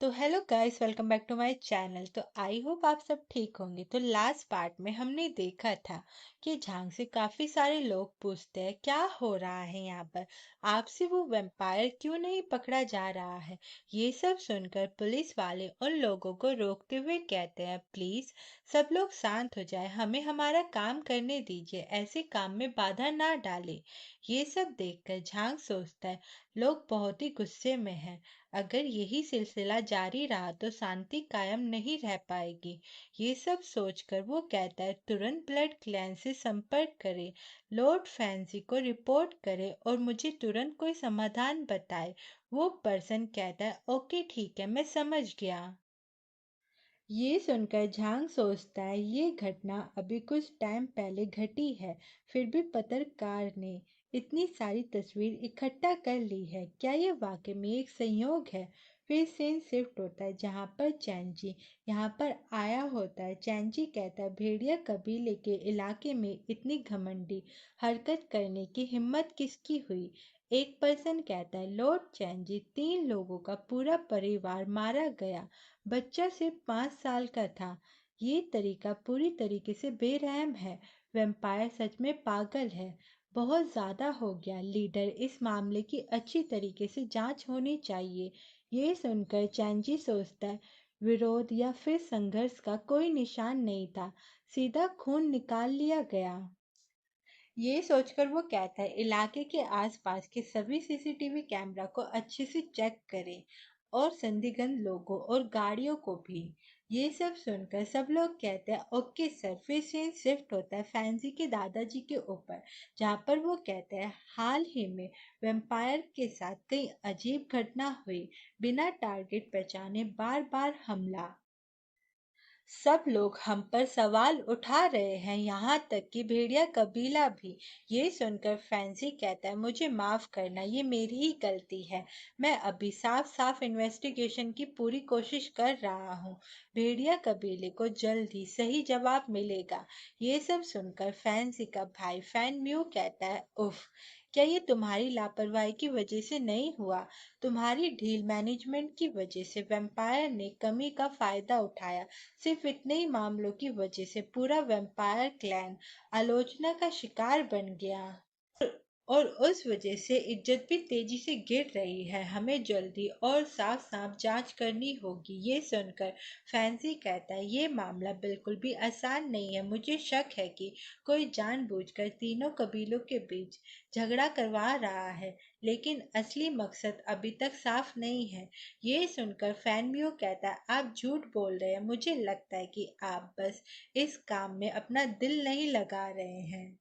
तो hello guys, welcome back to my channel. तो I hope आप सब ठीक होंगे। तो लास्ट पार्ट में हमने देखा था कि झांग से काफी सारे लोग पूछते हैं क्या हो रहा है यहाँ पर, आपसे वो वैम्पायर क्यों नहीं पकड़ा जा रहा है। ये सब सुनकर पुलिस वाले उन लोगों को रोकते हुए कहते हैं प्लीज सब लोग शांत हो जाए, हमें हमारा काम करने दीजिए, ऐसे काम में बाधा ना डाले। ये सब देखकर झांग सोचता है लोग बहुत ही गुस्से में हैं। अगर यही सिलसिला जारी रहा तो शांति कायम नहीं रह पाएगी। ये सब सोचकर वो कहता है तुरंत ब्लड क्लैन से संपर्क करे, लॉर्ड फैंसी को रिपोर्ट करे और मुझे तुरंत कोई समाधान बताए। वो पर्सन कहता है ओके ठीक है, मैं समझ गया। ये सुनकर झांग सोचता है ये घटना अभी कुछ टाइम पहले घटी है, फिर भी पत्रकार ने इतनी सारी तस्वीर इकट्ठा कर ली है, क्या ये वाकई में एक संयोग है। फिर सीन शिफ्ट होता है जहाँ पर चैनजी यहाँ पर आया होता है। चैनजी कहता है भेड़िया कबीले के इलाके में इतनी घमंडी हरकत करने की हिम्मत किसकी हुई। एक पर्सन कहता है लॉर्ड चैनजी 3 लोगों का पूरा परिवार मारा गया, बच्चा सिर्फ 5 साल का था। ये तरीका पूरी तरीके से बेरहम है। वैम्पायर सच में पागल है, बहुत ज्यादा हो गया। लीडर इस मामले की अच्छी तरीके से जांच होनी चाहिए। ये सुनकर चैनजी सोचता है विरोध या फिर संघर्ष का कोई निशान नहीं था, सीधा खून निकाल लिया गया। ये सोचकर वो कहता है इलाके के आसपास के सभी सीसीटीवी कैमरा को अच्छे से चेक करें और संदिग्ध लोगों और गाड़ियों को भी। ये सब सुनकर सब लोग कहते हैं ओके सर। फिर सीन शिफ्ट होता है फैंसी के दादाजी के ऊपर, जहाँ पर वो कहते हैं हाल ही में वेम्पायर के साथ कई अजीब घटना हुई, बिना टारगेट पहचाने बार बार हमला। सब लोग हम पर सवाल उठा रहे हैं, यहाँ तक कि भेड़िया कबीला भी। ये सुनकर फैंसी कहता है मुझे माफ करना, ये मेरी ही गलती है। मैं अभी साफ साफ इन्वेस्टिगेशन की पूरी कोशिश कर रहा हूँ। भेड़िया कबीले को जल्द ही सही जवाब मिलेगा। ये सब सुनकर फैंसी का भाई फैन म्यू कहता है उफ, क्या ये तुम्हारी लापरवाही की वजह से नहीं हुआ। तुम्हारी ढील मैनेजमेंट की वजह से वैम्पायर ने कमी का फायदा उठाया। सिर्फ इतने ही मामलों की वजह से पूरा वैम्पायर क्लैन आलोचना का शिकार बन गया और उस वजह से इज्जत भी तेजी से गिर रही है। हमें जल्दी और साफ साफ जांच करनी होगी। ये सुनकर फैंसी कहता है ये मामला बिल्कुल भी आसान नहीं है, मुझे शक है कि कोई जानबूझकर तीनों कबीलों के बीच झगड़ा करवा रहा है, लेकिन असली मकसद अभी तक साफ नहीं है। ये सुनकर फैनमियो कहता है आप झूठ बोल रहे हैं, मुझे लगता है कि आप बस इस काम में अपना दिल नहीं लगा रहे हैं।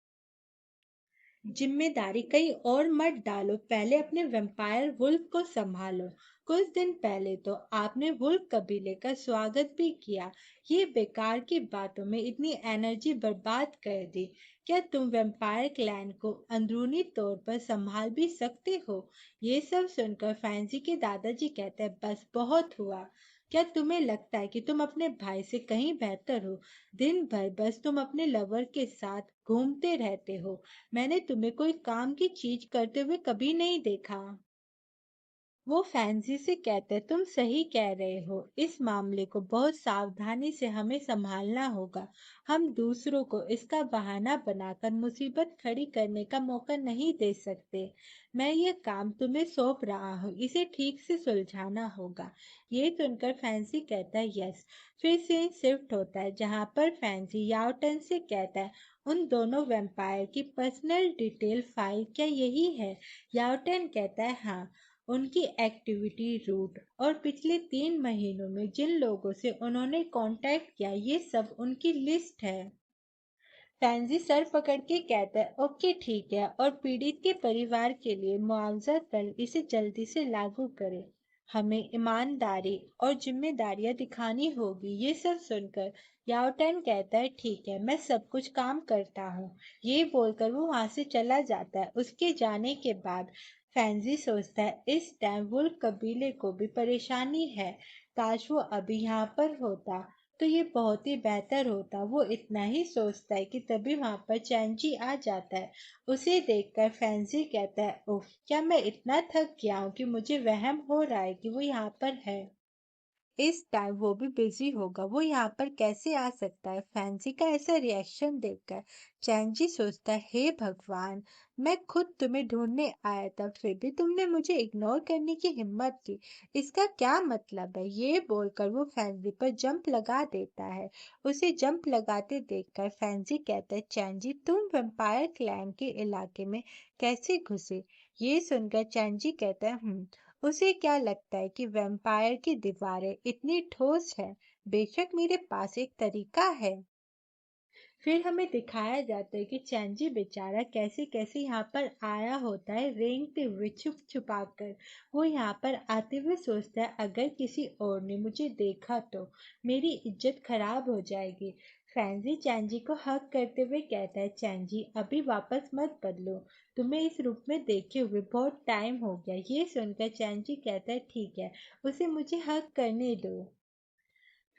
जिम्मेदारी कहीं और मत डालो, पहले अपने वैम्पायर वुल्फ को संभालो। कुछ दिन पहले तो आपने वुल्फ कबीले का स्वागत भी किया, ये बेकार की बातों में इतनी एनर्जी बर्बाद कर दी। क्या तुम वैम्पायर क्लैन को अंदरूनी तौर पर संभाल भी सकते हो। ये सब सुनकर फैंसी के दादाजी कहते हैं बस बहुत हुआ। क्या तुम्हें लगता है कि तुम अपने भाई से कहीं बेहतर हो। दिन भर बस तुम अपने लवर के साथ घूमते रहते हो, मैंने तुम्हें कोई काम की चीज करते हुए कभी नहीं देखा। वो फैंसी से कहते तुम सही कह रहे हो, इस मामले को बहुत सावधानी से हमें संभालना होगा। हम दूसरों को इसका बहाना बनाकर मुसीबत खड़ी करने का मौका नहीं दे सकते। मैं ये काम तुम्हें सौंप रहा हूँ, इसे ठीक से सुलझाना होगा। ये सुनकर फैंसी कहता है यस। फिर सीन शिफ्ट होता है जहाँ पर फैंसी याओटन से कहता है उन दोनों वैम्पायर की पर्सनल डिटेल फाइल क्या यही है। याओटन कहता है हाँ, उनकी एक्टिविटी रूट और पिछले 3 महीनों में जिन लोगों से उन्होंने कांटेक्ट किया, ये सब उनकी लिस्ट है। फैंजी सर पकड़ के कहता है ओके ठीक है, और पीड़ित के परिवार के लिए मुआवजा दर इसे जल्दी से लागू करे। हमें ईमानदारी और जिम्मेदारियां दिखानी होगी। ये सब सुनकर याओटन कहता है ठीक है, मैं सब कुछ काम करता हूँ। ये बोलकर वो वहां से चला जाता है। उसके जाने के बाद फैंजी सोचता है इस टाइम वुल्फ कबीले को भी परेशानी है, काश वो अभी यहाँ पर होता तो ये बहुत ही बेहतर होता। वो इतना ही सोचता है कि तभी वहां पर चैनची आ जाता है। उसे देखकर फैंसी कहता है उफ, क्या मैं इतना थक गया हूँ कि मुझे वहम हो रहा है कि वो यहाँ पर है। इस टाइम वो भी बिजी होगा, वो यहाँ पर कैसे आ सकता है? फैंसी का ऐसा रिएक्शन देखकर चैनजी सोचता है, हे भगवान, मैं खुद तुम्हें ढूंढने आया था, फिर भी तुमने मुझे इग्नोर करने की हिम्मत की। इसका क्या मतलब है? ये बोलकर वो फैंसी पर जंप लगा देता है। उसे जंप लगाते देखकर फैंसी कहता है, चैनजी तुम वेम्पायर क्लैन के इलाके में कैसे घुसे? ये सुनकर चैनजी कहता है, उसे क्या लगता है कि वैम्पायर की दीवारें इतनी ठोस है? बेशक मेरे पास एक तरीका है। फिर हमें दिखाया जाता है कि चैनजी बेचारा कैसे कैसे यहाँ पर आया होता है, रेंगते हुए छुप छुपा कर। वो यहाँ पर आते हुए सोचता है, अगर किसी और ने मुझे देखा तो मेरी इज्जत खराब हो जाएगी। फैंसी चैनजी को हक करते हुए कहता है, चैनजी अभी वापस मत बदलो, तुम्हें इस रूप में देखे हुए बहुत टाइम हो गया। ये सुनकर चैनजी कहता है, ठीक है, उसे मुझे हक करने दो।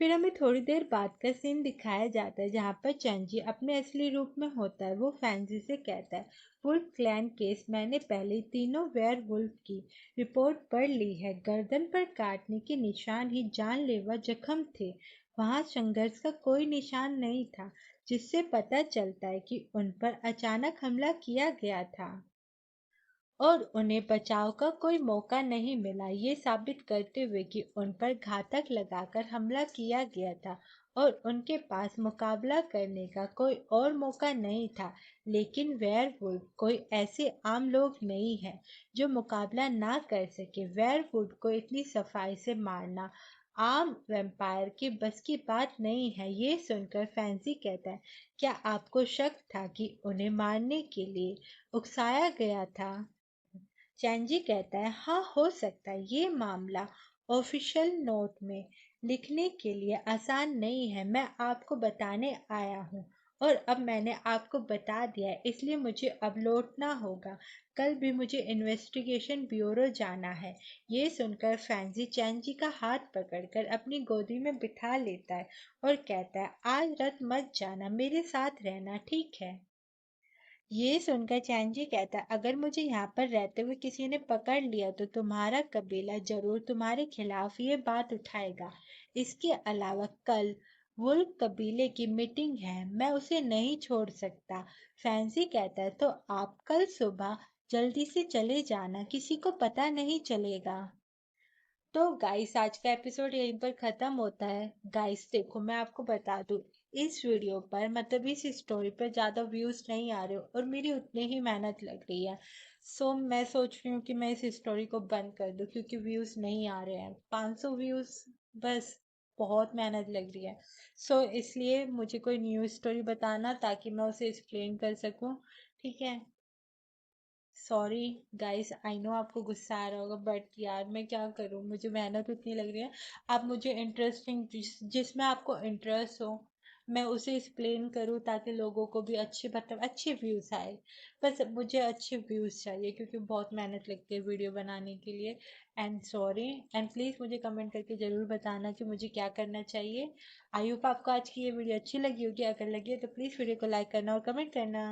फिर हमें थोड़ी देर बाद का सीन दिखाया जाता है जहाँ पर चंजी अपने असली रूप में होता है। वो फैंसी से कहता है, वुल्फ क्लैन केस मैंने पहले तीनों वेयर वुल्फ की रिपोर्ट पढ़ ली है। गर्दन पर काटने के निशान ही जानलेवा जख्म थे। वहां संघर्ष का कोई निशान नहीं था, जिससे पता चलता है कि उन पर अचानक हमला किया गया था और उन्हें बचाव का कोई मौका नहीं मिला। ये साबित करते हुए कि उन पर घातक लगाकर हमला किया गया था और उनके पास मुकाबला करने का कोई और मौका नहीं था। लेकिन वेयरवुल्फ कोई ऐसे आम लोग नहीं हैं जो मुकाबला ना कर सके। वेयरवुल्फ को इतनी सफाई से मारना आम वैम्पायर के बस की बात नहीं है। ये सुनकर फैंसी कहता है, क्या आपको शक था कि उन्हें मारने के लिए उकसाया गया था? चैनजी कहता है, हाँ, हो सकता है। ये मामला ऑफिशियल नोट में लिखने के लिए आसान नहीं है। मैं आपको बताने आया हूँ और अब मैंने आपको बता दिया है, इसलिए मुझे अब लौटना होगा। कल भी मुझे इन्वेस्टिगेशन ब्यूरो जाना है। ये सुनकर फैंसी चैनजी का हाथ पकड़कर अपनी गोदी में बिठा लेता है और कहता है, आज रात मत जाना, मेरे साथ रहना, ठीक है? ये सुनकर चैनजी कहता है, अगर मुझे यहाँ पर रहते हुए किसी ने पकड़ लिया तो तुम्हारा कबीला जरूर तुम्हारे खिलाफ ये बात उठाएगा। इसके अलावा कल वुल्फ कबीले की मीटिंग है, मैं उसे नहीं छोड़ सकता। फैंसी कहता है, तो आप कल सुबह जल्दी से चले जाना, किसी को पता नहीं चलेगा। तो गाइस आज का एपिसोड यहीं पर खत्म होता है। गाइस देखो, मैं आपको बता दूं, इस वीडियो पर मतलब इस स्टोरी पर ज्यादा व्यूज नहीं आ रहे और मेरी उतनी ही मेहनत लग रही है। मैं सोच रही हूँ कि मैं इस स्टोरी को बंद कर दूं क्योंकि व्यूज नहीं आ रहे हैं। 500 व्यूज बस, बहुत मेहनत लग रही है। इसलिए मुझे कोई न्यू स्टोरी बताना ताकि मैं उसे एक्सप्लेन कर सकूं। ठीक है? सॉरी गाइस, आई नो आपको गुस्सा आ रहा होगा, बट यार मैं क्या करूं, मुझे मेहनत उतनी लग रही है। आप मुझे इंटरेस्टिंग जिसमें आपको इंटरेस्ट हो, मैं उसे एक्सप्लेन करूं ताकि लोगों को भी अच्छे मतलब अच्छे व्यूज आए। बस मुझे अच्छे व्यूज चाहिए क्योंकि बहुत मेहनत लगती है वीडियो बनाने के लिए। एंड सॉरी, एंड प्लीज़ मुझे कमेंट करके ज़रूर बताना कि मुझे क्या करना चाहिए। आई होप आपको आज की ये वीडियो अच्छी लगी होगी। अगर लगी है तो प्लीज़ वीडियो को लाइक करना और कमेंट करना।